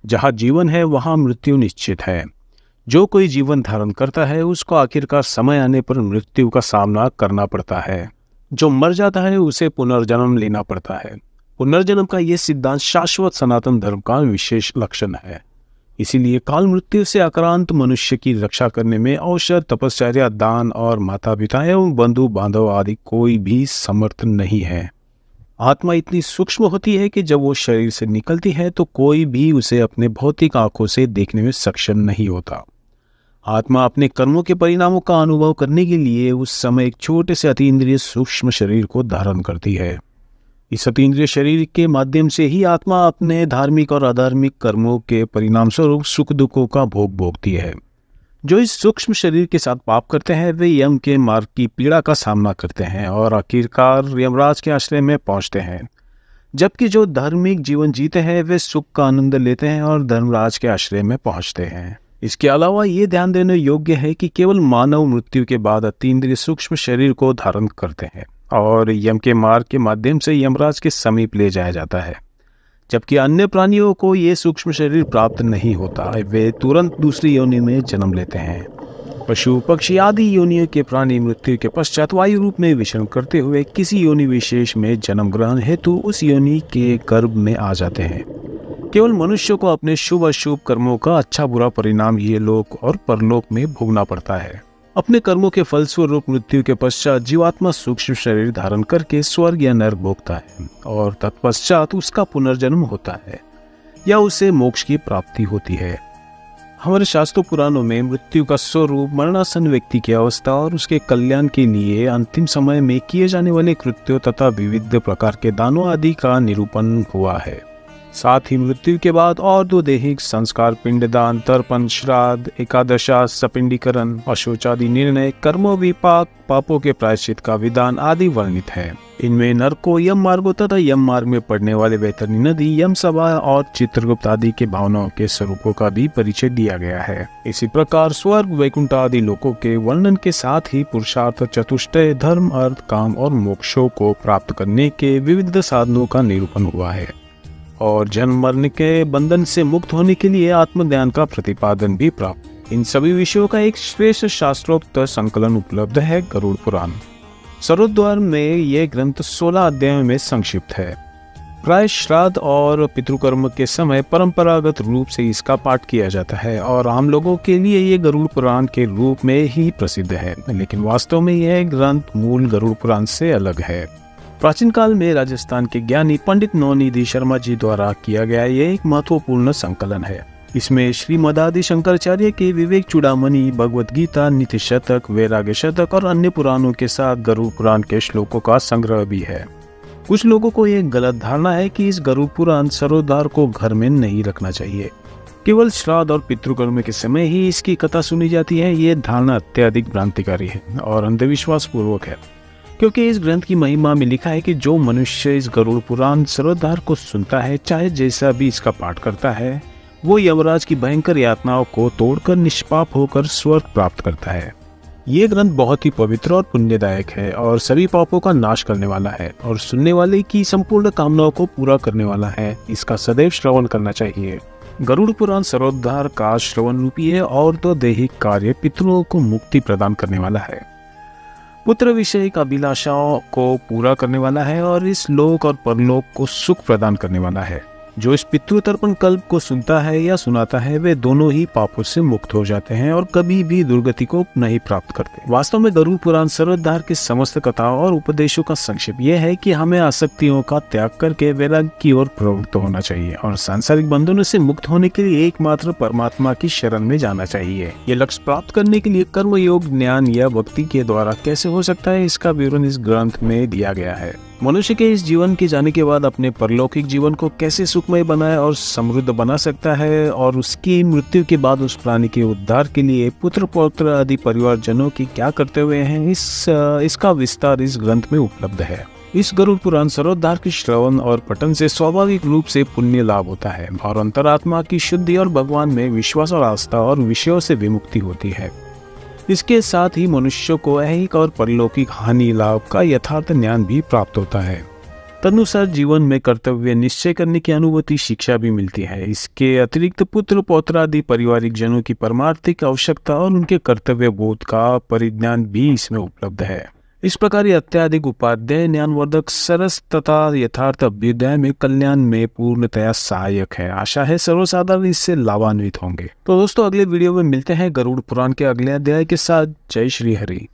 जहाँ जीवन है वहाँ मृत्यु निश्चित है। जो कोई जीवन धारण करता है उसको आखिरकार समय आने पर मृत्यु का सामना करना पड़ता है। जो मर जाता है उसे पुनर्जन्म लेना पड़ता है। पुनर्जन्म का ये सिद्धांत शाश्वत सनातन धर्म का विशेष लक्षण है। इसीलिए काल मृत्यु से आक्रांत मनुष्य की रक्षा करने में औषध, तपश्चर्या, दान और माता पिता एवं बंधु बांधव आदि कोई भी समर्थ नहीं है। आत्मा इतनी सूक्ष्म होती है कि जब वो शरीर से निकलती है तो कोई भी उसे अपने भौतिक आंखों से देखने में सक्षम नहीं होता। आत्मा अपने कर्मों के परिणामों का अनुभव करने के लिए उस समय एक छोटे से अतीन्द्रिय सूक्ष्म शरीर को धारण करती है। इस अतीन्द्रिय शरीर के माध्यम से ही आत्मा अपने धार्मिक और अधार्मिक कर्मों के परिणाम स्वरूप सुख दुखों का भोग भोगती है। जो इस सूक्ष्म शरीर के साथ पाप करते हैं वे यम के मार्ग की पीड़ा का सामना करते हैं और आखिरकार यमराज के आश्रय में पहुंचते हैं। जबकि जो धार्मिक जीवन जीते हैं वे सुख का आनंद लेते हैं और धर्मराज के आश्रय में पहुंचते हैं। इसके अलावा ये ध्यान देने योग्य है कि केवल मानव मृत्यु के बाद अतीन्द्रिय सूक्ष्म शरीर को धारण करते हैं और यम के मार्ग के माध्यम से यमराज के समीप ले जाया जाता है। जबकि अन्य प्राणियों को ये सूक्ष्म शरीर प्राप्त नहीं होता, वे तुरंत दूसरी योनि में जन्म लेते हैं। पशु, पक्षी आदि योनियों के प्राणी मृत्यु के पश्चात वायु रूप में विचरण करते हुए किसी योनि विशेष में जन्म ग्रहण हेतु उस योनि के गर्भ में आ जाते हैं। केवल मनुष्य को अपने शुभ अशुभ कर्मों का अच्छा बुरा परिणाम ये लोक और परलोक में भोगना पड़ता है। अपने कर्मों के फलस्वरूप मृत्यु के पश्चात जीवात्मा सूक्ष्म शरीर धारण करके स्वर्ग या नरक भोगता है और तत्पश्चात उसका पुनर्जन्म होता है या उसे मोक्ष की प्राप्ति होती है। हमारे शास्त्रों पुराणों में मृत्यु का स्वरूप, मरणासन व्यक्ति की अवस्था और उसके कल्याण के लिए अंतिम समय में किए जाने वाले कृत्यों तथा विविध प्रकार के दानों आदि का निरूपण हुआ है। साथ ही मृत्यु के बाद और दो दैहिक संस्कार, पिंडदान, तर्पण, श्राद्ध, एकादशा, सपिंडीकरण, अशौचादि निर्णय, कर्मों विपाक, पापों के प्रायश्चित का विधान आदि वर्णित है। इनमें नरकों, यम मार्गों तथा यम मार्ग में पड़ने वाले वैतरणी नदी, यम सभा और चित्रगुप्त आदि के भावनाओं के स्वरूपों का भी परिचय दिया गया है। इसी प्रकार स्वर्ग, वैकुंठ आदि लोकों के वर्णन के साथ ही पुरुषार्थ चतुष्टय, धर्म, अर्थ, काम और मोक्षों को प्राप्त करने के विविध साधनों का निरूपण हुआ है और जन्म मरण के बंधन से मुक्त होने के लिए आत्मज्ञान का प्रतिपादन भी प्राप्त। इन सभी विषयों का एक श्रेष्ठ शास्त्रोक्त संकलन उपलब्ध है, गरुड़ पुराण। सरोद्वार में यह ग्रंथ 16 अध्यायों में संक्षिप्त है। प्राय श्राद्ध और पितृकर्म के समय परंपरागत रूप से इसका पाठ किया जाता है और आम लोगों के लिए ये गरुड़ पुराण के रूप में ही प्रसिद्ध है, लेकिन वास्तव में यह ग्रंथ मूल गरुड़ पुराण से अलग है। प्राचीन काल में राजस्थान के ज्ञानी पंडित नवनिधि शर्मा जी द्वारा किया गया यह एक महत्वपूर्ण संकलन है। इसमें श्रीमदादि शंकराचार्य के विवेक चूड़ामणि, भगवत गीता, नीति शतक, वैराग्य शतक और अन्य पुराणों के साथ गरुड़ पुराण के श्लोकों का संग्रह भी है। कुछ लोगों को यह गलत धारणा है कि इस गरुड़ पुराण सरोदार को घर में नहीं रखना चाहिए, केवल श्राद्ध और पितृकर्म के समय ही इसकी कथा सुनी जाती है। ये धारणा अत्यधिक भ्रांतिकारी है और अंधविश्वास पूर्वक है, क्योंकि इस ग्रंथ की महिमा में लिखा है कि जो मनुष्य इस गरुड़ पुराण सरोदार को सुनता है, चाहे जैसा भी इसका पाठ करता है, वो यमराज की भयंकर यातनाओं को तोड़कर निष्पाप होकर स्वर्ग प्राप्त करता है। ये ग्रंथ बहुत ही पवित्र और पुण्यदायक है और सभी पापों का नाश करने वाला है और सुनने वाले की संपूर्ण कामनाओं को पूरा करने वाला है। इसका सदैव श्रवण करना चाहिए। गरुड़ पुराण सरोद्धार का श्रवण रूपी है और तो दैहिक कार्य पितरों को मुक्ति प्रदान करने वाला है, पुत्र विषय की अभिलाषाओं को पूरा करने वाला है और इस लोक और परलोक को सुख प्रदान करने वाला है। जो इस पितृतर्पण कल्प को सुनता है या सुनाता है, वे दोनों ही पापों से मुक्त हो जाते हैं और कभी भी दुर्गति को नहीं प्राप्त करते। वास्तव में गरुड़ पुराण सरोद्धार की समस्त कथाओं और उपदेशों का संक्षेप यह है कि हमें आसक्तियों का त्याग करके वैराग्य की ओर प्रवृत्त होना चाहिए और सांसारिक बंधनों से मुक्त होने के लिए एकमात्र परमात्मा की शरण में जाना चाहिए। ये लक्ष्य प्राप्त करने के लिए कर्म योग, ज्ञान या भक्ति के द्वारा कैसे हो सकता है, इसका विवरण इस ग्रंथ में दिया गया है। मनुष्य के इस जीवन के जाने के बाद अपने परलौकिक जीवन को कैसे सुखमय बनाए और समृद्ध बना सकता है और उसकी मृत्यु के बाद उस प्राणी के उद्धार के लिए पुत्र पौत्र आदि परिवारजनों की क्या करते हुए हैं, इसका विस्तार इस ग्रंथ में उपलब्ध है। इस गरुड़ पुराण सरोद्धार के श्रवण और पठन से स्वाभाविक रूप से पुण्य लाभ होता है और अंतरात्मा की शुद्धि और भगवान में विश्वास और आस्था और विषयों से विमुक्ति होती है। इसके साथ ही मनुष्य को ऐहिक और परलौकिक हानि लाभ का यथार्थ ज्ञान भी प्राप्त होता है। तदनुसार जीवन में कर्तव्य निश्चय करने की अनुभूति शिक्षा भी मिलती है। इसके अतिरिक्त पुत्र पौत्र आदि पारिवारिक जनों की परमार्थिक आवश्यकता और उनके कर्तव्य बोध का परिज्ञान भी इसमें उपलब्ध है। इस प्रकार ये अत्याधिक उपाध्याय ज्ञानवर्धक सरस तथा यथार्थ अभ्युदय में कल्याण में पूर्णतया सहायक है। आशा है सर्वसाधारण इससे लाभान्वित होंगे। तो दोस्तों अगले वीडियो में मिलते हैं गरुड़ पुराण के अगले अध्याय के साथ। जय श्री हरि।